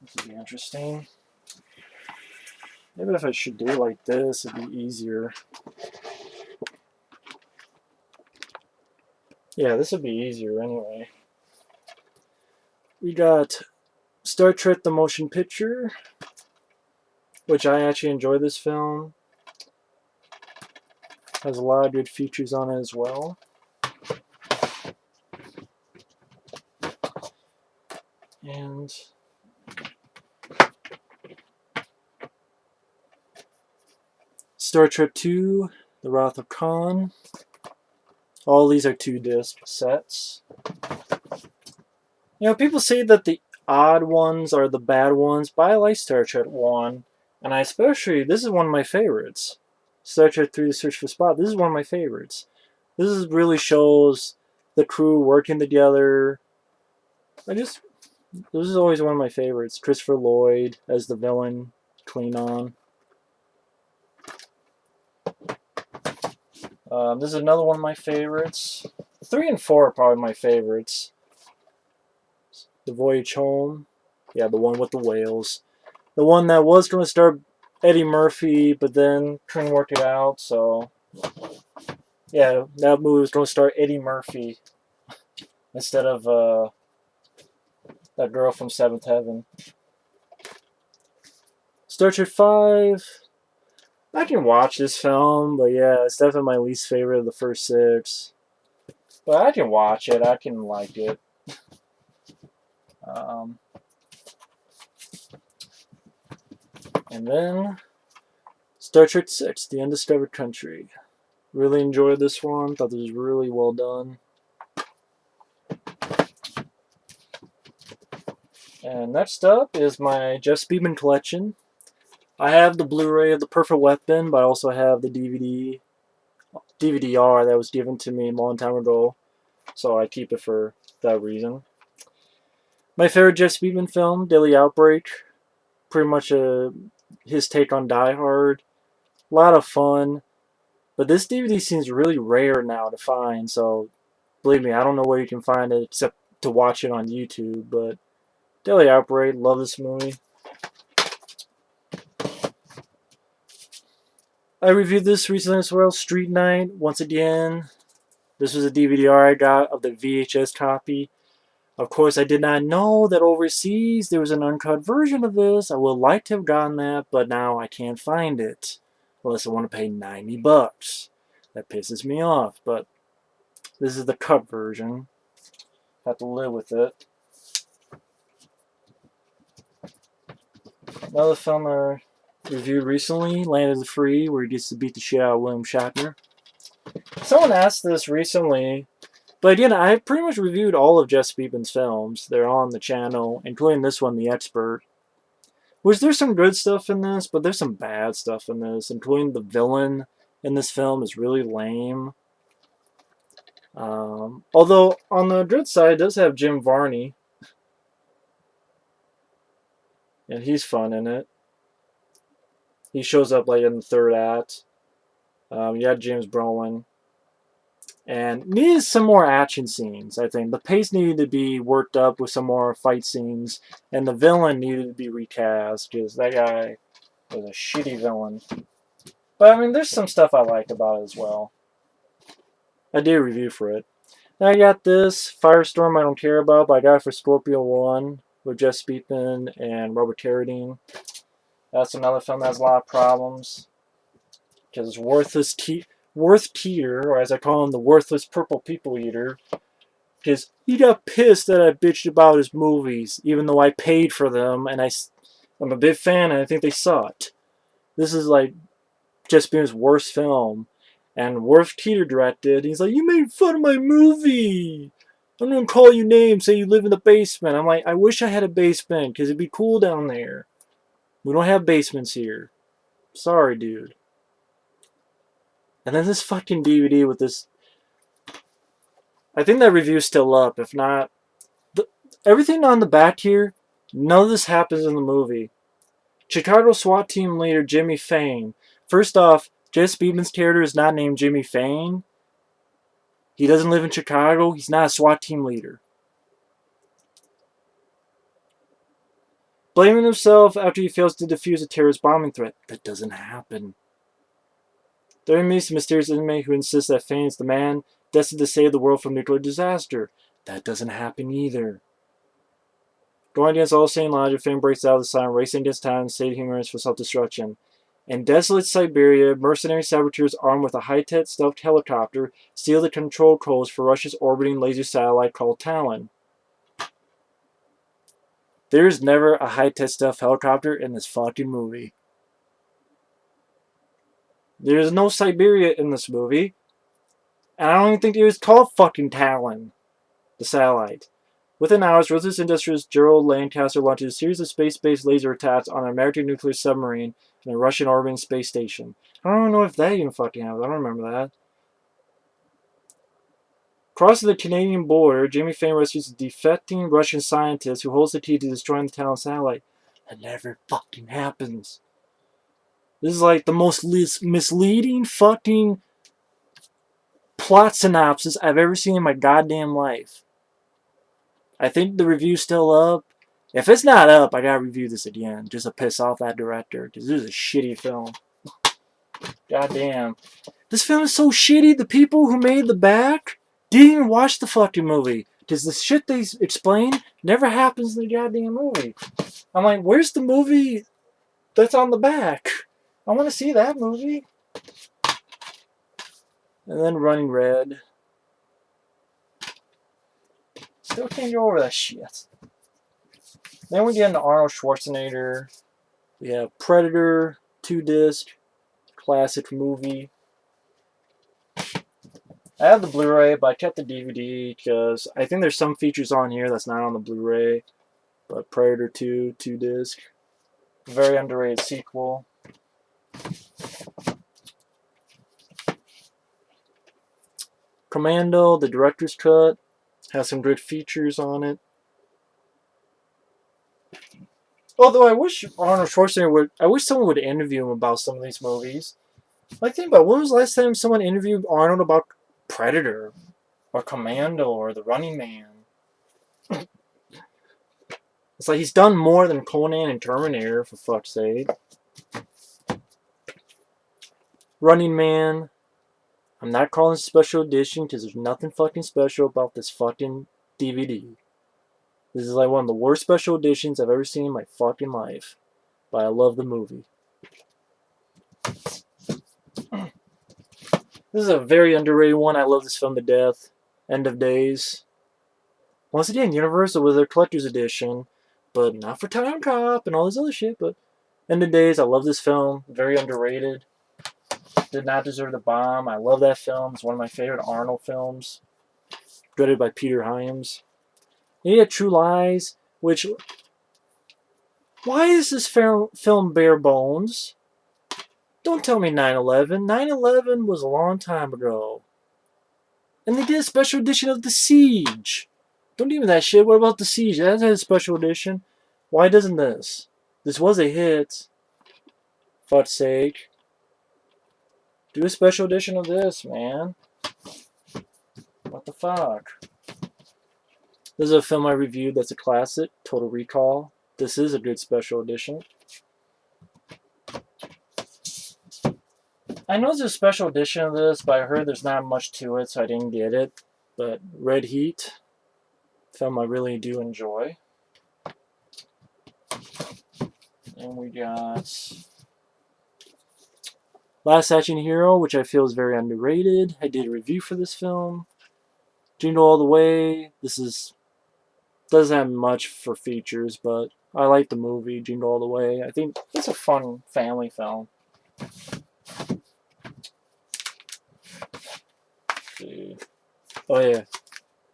This would be interesting. Maybe if I should do it like this, it'd be easier. Yeah, this would be easier anyway. We got Star Trek The Motion Picture, which I actually enjoy this film. Has a lot of good features on it as well. And Star Trek 2, The Wrath of Khan. All these are 2-disc sets. You know, people say that the odd ones are the bad ones, but I like Star Trek 1. And this is one of my favorites. Star Trek 3, The Search for Spock, this is one of my favorites. This really shows the crew working together. This is always one of my favorites. Christopher Lloyd as the villain, Klingon. This is another one of my favorites. 3 and 4 are probably my favorites. The Voyage Home. Yeah, the one with the whales. The one that was going to star Eddie Murphy, but then couldn't work it out, so... Yeah, that movie was going to star Eddie Murphy instead of that girl from Seventh Heaven. Star Trek 5... I can watch this film, but yeah, it's definitely my least favorite of the first 6. But I can watch it. I can like it. And then Star Trek 6, The Undiscovered Country. Really enjoyed this one. Thought this was really well done. And next up is my Jeff Speakman collection. I have the Blu-ray of The Perfect Weapon, but I also have the DVD-R that was given to me a long time ago, so I keep it for that reason. My favorite Jeff Speakman film, Deadly Outbreak. Pretty much his take on Die Hard. A lot of fun, but this DVD seems really rare now to find, so believe me, I don't know where you can find it except to watch it on YouTube, but Deadly Outbreak, love this movie. I reviewed this recently as well, Street Night, once again. This was a DVD-R I got of the VHS copy. Of course, I did not know that overseas there was an uncut version of this. I would like to have gotten that, but now I can't find it. Unless I want to pay $90. That pisses me off, but this is the cut version. Have to live with it. Another film I reviewed recently, Land of the Free, where he gets to beat the shit out of William Shatner. Someone asked this recently, but again, I pretty much reviewed all of Jeff Speakman's films. They're on the channel, including this one, The Expert. Which there's some good stuff in this, but there's some bad stuff in this, including the villain in this film is really lame. Although, on the good side, it does have Jim Varney. And he's fun in it. He shows up like in the third act. You had James Brolin. And needed some more action scenes, I think. The pace needed to be worked up with some more fight scenes. And the villain needed to be recast, because that guy was a shitty villain. But, I mean, there's some stuff I like about it as well. I did a review for it. Then I got this, Firestorm I don't care about, but I got it for Scorpio 1 with Jeff Speakman and Robert Carradine. That's another film that has a lot of problems. Because it's worthless Worth Teeter, or as I call him, the worthless purple people eater. Because he got pissed that I bitched about his movies, even though I paid for them, and I'm a big fan, and I think they sucked. This is like Jeff Speakman's worst film. And Worth Teeter directed. He's like, you made fun of my movie. I'm going to call you names, say you live in the basement. I'm like, I wish I had a basement, because it'd be cool down there. We don't have basements here. Sorry, dude. And then this fucking DVD with this... I think that review's still up. If not... Everything on the back here, none of this happens in the movie. Chicago SWAT team leader Jimmy Fain. First off, Jeff Speakman's character is not named Jimmy Fain. He doesn't live in Chicago. He's not a SWAT team leader. Blaming himself after he fails to defuse a terrorist bombing threat. That doesn't happen. There remains a mysterious inmate who insists that Fain is the man destined to save the world from nuclear disaster. That doesn't happen either. Going against all sane logic, Fain breaks out of the sun, racing against time and saving humans for self-destruction. In desolate Siberia, mercenary saboteurs armed with a high-tech stealth helicopter steal the control codes for Russia's orbiting laser satellite called Talon. There is never a high-tech stealth helicopter in this fucking movie. There is no Siberia in this movie. And I don't even think it was called fucking Talon, the satellite. Within hours, Ruthless Industries' Gerald Lancaster launches a series of space-based laser attacks on an American nuclear submarine and a Russian orbiting space station. I don't even know if that even fucking happened. I don't remember that. Crossing the Canadian border, Jamie Fain rescues a defecting Russian scientist who holds the key to destroying the town satellite. That never fucking happens. This is like the most misleading fucking plot synopsis I've ever seen in my goddamn life. I think the review's still up. If it's not up, I gotta review this again just to piss off that director, because this is a shitty film. Goddamn. This film is so shitty, the people who made the back didn't even watch the fucking movie. Because the shit they explain never happens in the goddamn movie. I'm like, where's the movie that's on the back? I want to see that movie. And then Running Red. Still can't get over that shit. Then we get into Arnold Schwarzenegger. We have Predator, 2-disc, classic movie. I have the Blu-ray, but I kept the DVD because I think there's some features on here that's not on the Blu-ray. But Predator 2, 2-disc. Very underrated sequel. Commando, the director's cut, has some good features on it. Although I wish Arnold Schwarzenegger would, I wish someone would interview him about some of these movies. Like, think about it, when was the last time someone interviewed Arnold about Predator, or Commando, or The Running Man? It's like he's done more than Conan and Terminator, for fuck's sake. Running Man. I'm not calling it special edition because there's nothing fucking special about this fucking DVD. This is like one of the worst special editions I've ever seen in my fucking life. But I love the movie. This is a very underrated one. I love this film to death. End of Days. Once again, Universal with their collector's edition. But not for Timecop and all this other shit. But End of Days, I love this film. Very underrated. Did not deserve the bomb. I love that film. It's one of my favorite Arnold films. Directed by Peter Hyams. And you had True Lies, which... Why is this film bare bones? Don't tell me 9/11. 9/11 was a long time ago. And they did a special edition of The Siege. Don't give me that shit. What about The Siege? That had a special edition. Why doesn't this? This was a hit. Fuck's sake. Do a special edition of this, man. What the fuck? This is a film I reviewed that's a classic. Total Recall. This is a good special edition. I know there's a special edition of this, but I heard there's not much to it, so I didn't get it. But Red Heat. Film I really do enjoy. And we got Last Action Hero, which I feel is very underrated. I did a review for this film. Jingle All the Way. This is doesn't have much for features, but I like the movie Jingle All the Way. I think it's a fun family film. Oh yeah,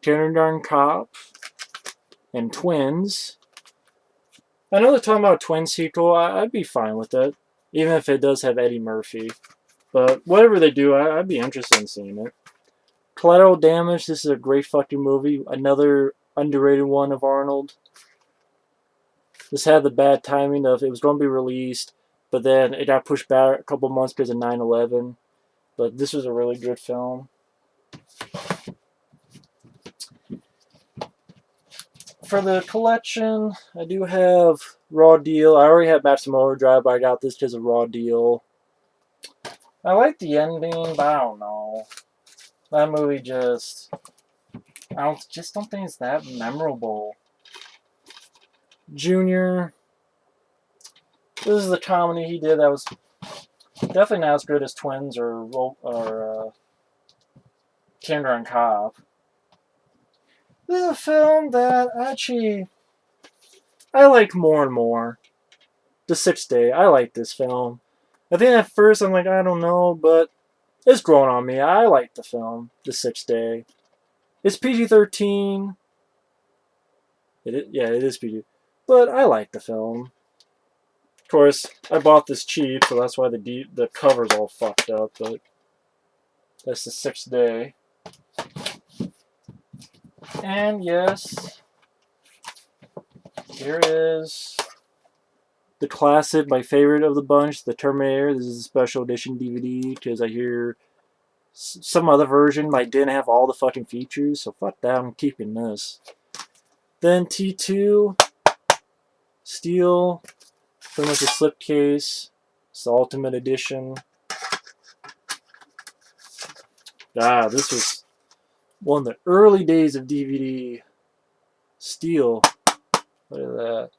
Kindergarten Cop and Twins. I know they're talking about a twin sequel. I'd be fine with it, even if it does have Eddie Murphy. But whatever they do, I'd be interested in seeing it. Collateral Damage. This is a great fucking movie. Another underrated one of Arnold. This had the bad timing of it was going to be released, but then it got pushed back a couple months because of 9/11. But this was a really good film. For the collection, I do have Raw Deal. I already had Maximum Overdrive, but I got this because of Raw Deal. I like the ending, but I don't know. That movie just... I don't think it's that memorable. Junior. This is the comedy he did that was definitely not as good as Twins or Kindergarten Cop. This is a film that actually I like more and more. The Sixth Day. I like this film. I think at first I'm like, I don't know, but it's growing on me. I like the film, The Sixth Day. It's PG-13. Yeah, it is PG. But I like the film. Of course, I bought this cheap, so that's why the cover's all fucked up, but that's The Sixth Day. And yes, here is the classic, my favorite of the bunch, the Terminator. This is a special edition DVD because I hear some other version might didn't have all the fucking features, so fuck that, I'm keeping this. Then T2, steel, pretty much a slipcase. It's the Ultimate Edition. This was one of the early days of DVD. Steel. Look at that.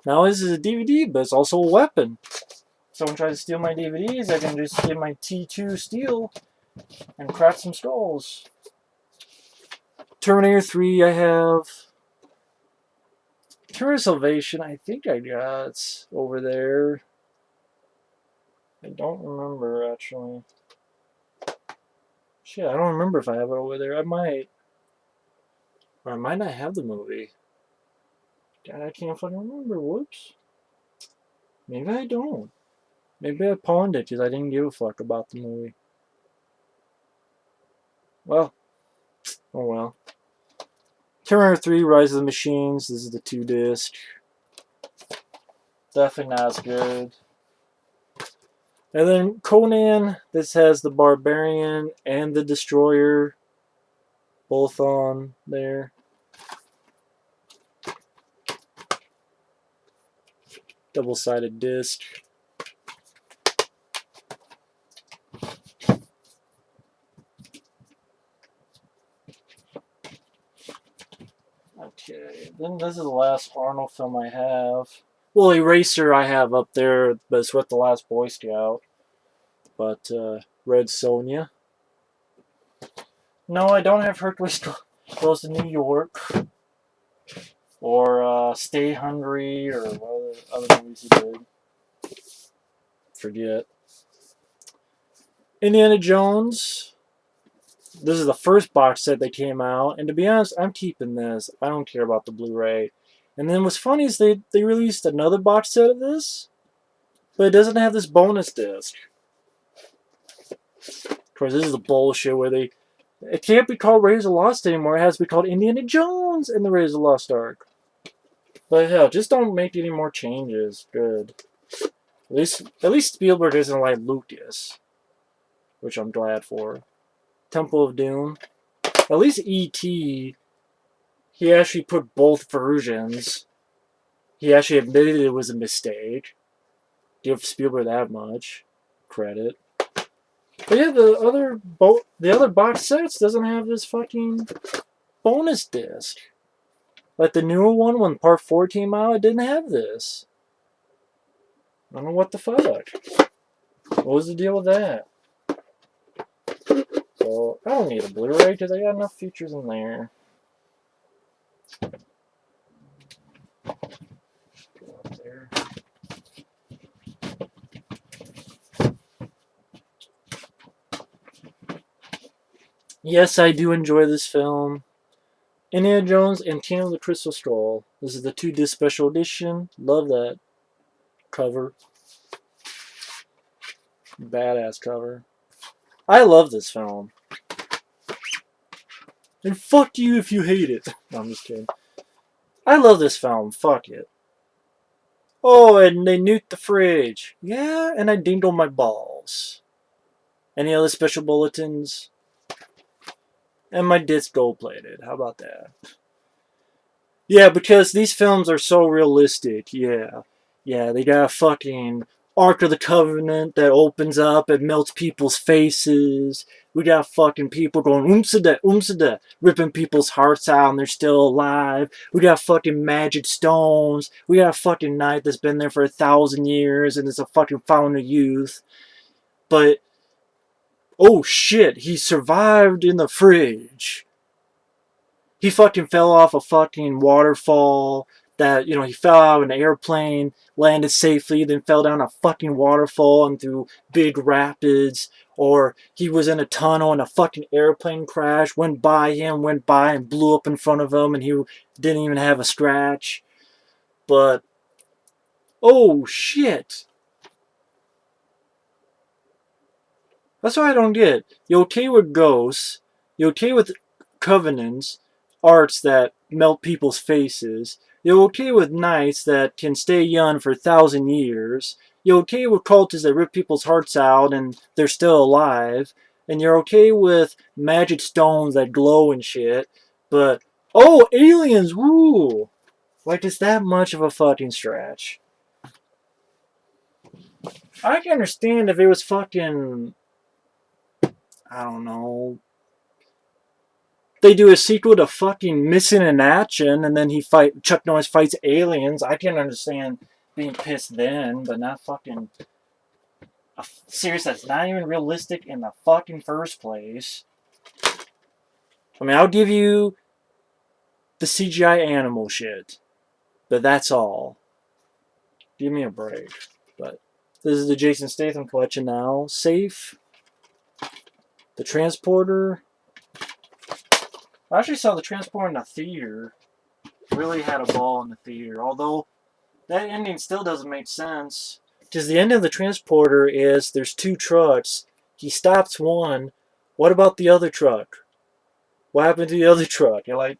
Now this is a DVD, but it's also a weapon. Someone tries to steal my DVDs, I can just get my T2 steel and crack some skulls. Terminator 3 I have. Terminator Salvation I think I got over there. I don't remember actually. Shit, I don't remember if I have it over there. I might. Or I might not have the movie. God, I can't fucking remember. Whoops. Maybe I don't. Maybe I pawned it because I didn't give a fuck about the movie. Well. Oh well. Terminator 3, Rise of the Machines. This is the 2-disc. Definitely not as good. And then Conan. This has the Barbarian and the Destroyer. Both on there. Double-sided disc. Okay, then this is the last Arnold film I have. Well, Eraser I have up there, but it's with the last Boy Scout. But, Red Sonja. No, I don't have Hercules Goes to New York. Or, Stay Hungry, or other movies he did. Forget. Indiana Jones. This is the first box set that came out, and to be honest, I'm keeping this. I don't care about the Blu-ray. And then what's funny is they released another box set of this, but it doesn't have this bonus disc. Of course, this is the bullshit where it can't be called Raiders of the Lost anymore. It has to be called Indiana Jones and the Raiders of the Lost Ark. But hell, just don't make any more changes. Good. At least Spielberg isn't like Lucas, which I'm glad for. Temple of Doom. At least E.T., he actually put both versions. He actually admitted it was a mistake. Give Spielberg that much credit. But yeah, the other box sets doesn't have this fucking bonus disc. Like the newer one, when Part 4 came out, it didn't have this. I don't know what the fuck. What was the deal with that? So, I don't need a Blu-ray because I got enough features in there. Go up there. Yes, I do enjoy this film. Indiana Jones and Kingdom of the Crystal Skull. This is the 2-disc special edition. Love that cover. Badass cover. I love this film. And fuck you if you hate it. No, I'm just kidding. I love this film. Fuck it. Oh, and they nuked the fridge. Yeah, and I dingled my balls. Any other special bulletins? And my disc gold-plated. How about that? Yeah, because these films are so realistic. Yeah. Yeah, they got a fucking Ark of the Covenant that opens up and melts people's faces. We got fucking people going oomsada, ripping people's hearts out and they're still alive. We got fucking magic stones. We got a fucking knight that's been there for 1,000 years and is a fucking fountain of youth. But, oh shit, he survived in the fridge. He fucking fell off a fucking waterfall that, he fell out of an airplane, landed safely, then fell down a fucking waterfall and through big rapids. Or he was in a tunnel and a fucking airplane crash, went by and blew up in front of him and he didn't even have a scratch. But, oh shit. That's what I don't get. You okay with ghosts? You okay with covenants, arts that melt people's faces? You're okay with knights that can stay young for 1,000 years? You're okay with cultists that rip people's hearts out and they're still alive? And you're okay with magic stones that glow and shit? But, oh, aliens, woo! Like, it's that much of a fucking stretch. I can understand if it was fucking, I don't know, they do a sequel to fucking Missing in Action, and then Chuck Norris fights aliens. I can understand being pissed then, but not fucking a series that's not even realistic in the fucking first place. I mean, I'll give you the CGI animal shit, but that's all. Give me a break. But this is the Jason Statham collection now. Safe. The Transporter. I actually saw the Transporter in the theater. Really had a ball in the theater. Although that ending still doesn't make sense. Because the end of the Transporter is there's two trucks. He stops one. What about the other truck? What happened to the other truck? It like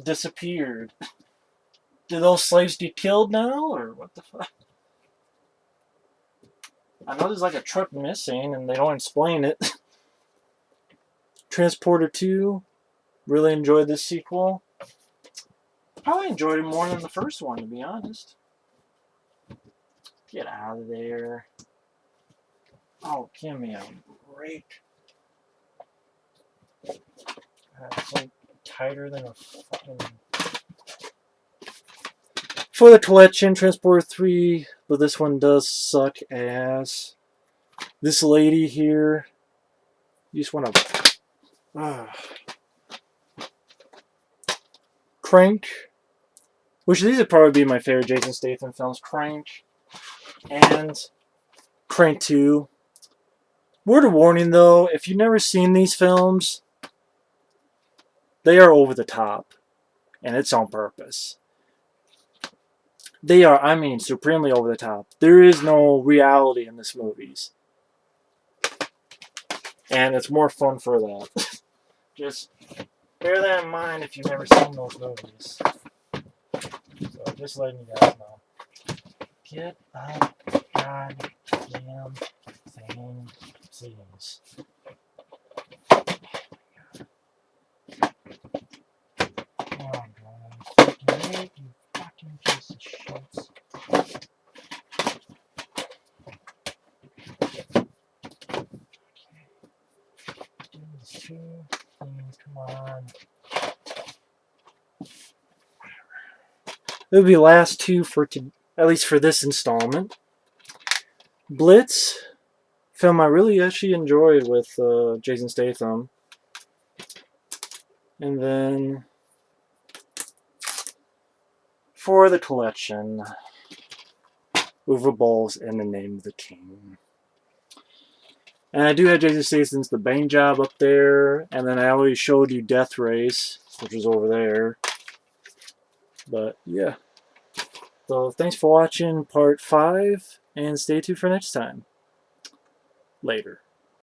disappeared. Did those slaves get killed now? Or what the fuck? I know there's like a truck missing and they don't explain it. Transporter 2. Really enjoyed this sequel. Probably enjoyed it more than the first one, to be honest. Get out of there. Oh, give me a break. It's like tighter than a fucking... For the collection, Transporter 3, but this one does suck ass. This lady here, you just want to... Crank, which these would probably be my favorite Jason Statham films. Crank and Crank 2. Word of warning though, if you've never seen these films, they are over the top, and it's on purpose. They are, I mean, supremely over the top. There is no reality in these movies. And it's more fun for that. Just bear that in mind if you've never seen those movies. So just letting you guys know. Get up, goddamn thing, please. Oh god, fucking Nick, you fucking piece of shit. These two things, come on. It'll be last two for at least for this installment. Blitz, film I really actually enjoyed with Jason Statham. And then for the collection, Uwe Boll's In the Name of the King. And I do have Jason Statham's The Bang Job up there, and then I already showed you Death Race, which is over there. But yeah. So thanks for watching part 5, and stay tuned for next time. Later.